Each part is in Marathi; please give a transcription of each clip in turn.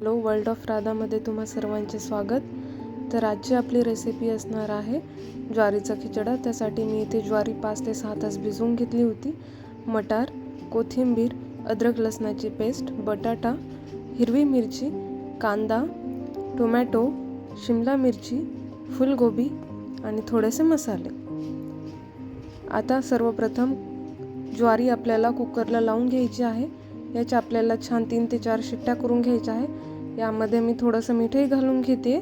हॅलो, वर्ल्ड ऑफ राधामध्ये तुम्हा सर्वांचे स्वागत. तर आजची आपली रेसिपी असणार आहे ज्वारीचा खिचडा. त्यासाठी मी इथे ज्वारी 5 ते 6 तास भिजवून घेतली होती. मटार, कोथिंबीर, अद्रक लसणाची पेस्ट, बटाटा, हिरवी मिरची, कांदा, टोमॅटो, शिमला मिरची, फुलगोबी आणि थोडेसे मसाले. आता सर्वप्रथम ज्वारी आपल्याला कुकरला लावून घ्यायची आहे. याच्या आपल्याला छान 3 ते 4 शिट्ट्या करून घ्यायच्या आहे. यामध्ये मी थोडंसं मीठही घालून घेते.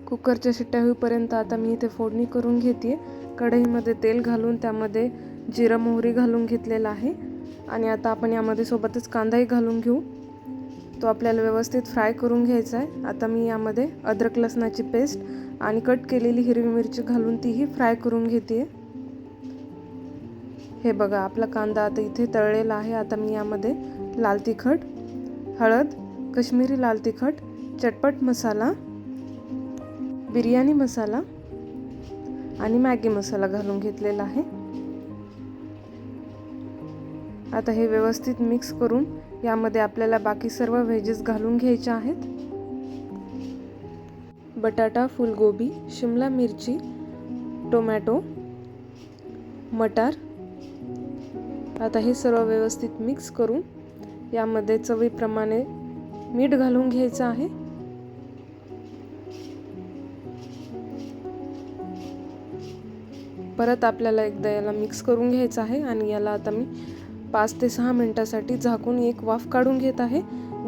कुकरच्या शिट्ट्या होईपर्यंत आता मी इथे फोडणी करून घेते. कढईमध्ये तेल घालून त्यामध्ये जिरं मोहरी घालून घेतलेला आहे आणि आता आपण यामध्ये सोबतच कांदाही घालून घेऊ. तो आपल्याला व्यवस्थित फ्राय करून घ्यायचा आहे. आता मी यामध्ये अद्रक लसणाची पेस्ट आणि कट केलेली हिरवी मिरची घालून तीही फ्राय करून घेते. हे बघा, आपला कांदा आता इथे तळलेला आहे. आता मी यामध्ये लाल तिखट, हळद, काश्मीरी लाल तिखट, चटपट मसाला, बिर्याणी मसाला आणि मॅगी मसाला घालून घेतलेला आहे. आता हे व्यवस्थित मिक्स करून यामध्ये आपल्याला बाकी सर्व व्हेजेस घालून घ्यायचे आहेत. बटाटा, फुलगोबी, शिमला मिरची, टोमॅटो, मटार. आता हे सर्व व्यवस्थित मिक्स करून यामध्ये चवीप्रमाणे मीठ घालून घ्यायचं आहे. परत आपल्याला एकदा याला मिक्स करून घ्यायचं आहे आणि याला आता मी 5 ते 6 मिनिटासाठी झाकून एक वाफ काढून घेत आहे,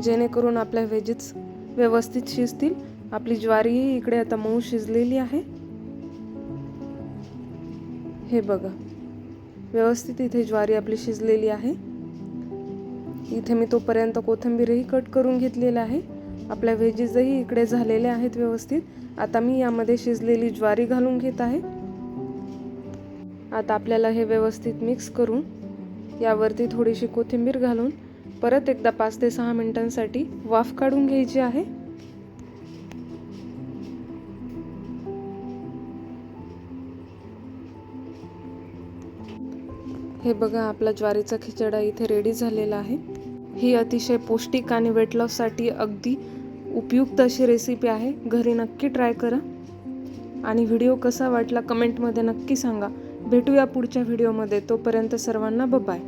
जेणेकरून आपल्या व्हेजेस व्यवस्थित शिजतील. आपली ज्वारीही इकडे आता मऊ शिजलेली आहे. हे बघा, व्यवस्थित इथे ज्वारी आपली शिजलेली आहे. इथे मी तोपर्यंत कोथिंबीरही कट करून घेतलेली आहे. आपल्या व्हेजेसही इकडे झालेले आहेत व्यवस्थित. आता मी यामध्ये शिजलेली ज्वारी घालून घेत आहे. आता आपल्याला हे व्यवस्थित मिक्स करून यावरती थोडीशी कोथिंबीर घालून परत एकदा 5 ते 6 मिनिटांसाठी वाफ काढून घ्यायची आहे. हे बघा, आपला ज्वारीचा खिचडा इथे रेडी झालेला आहे. ही अतिशय पौष्टिक आणि वेट लॉससाठी अगदी उपयुक्त अशी रेसिपी आहे. घरी नक्की ट्राय करा आणि व्हिडिओ कसा वाटला कमेंटमध्ये नक्की सांगा. भेटूया पुढच्या व्हिडिओमध्ये. तोपर्यंत सर्वांना बाय.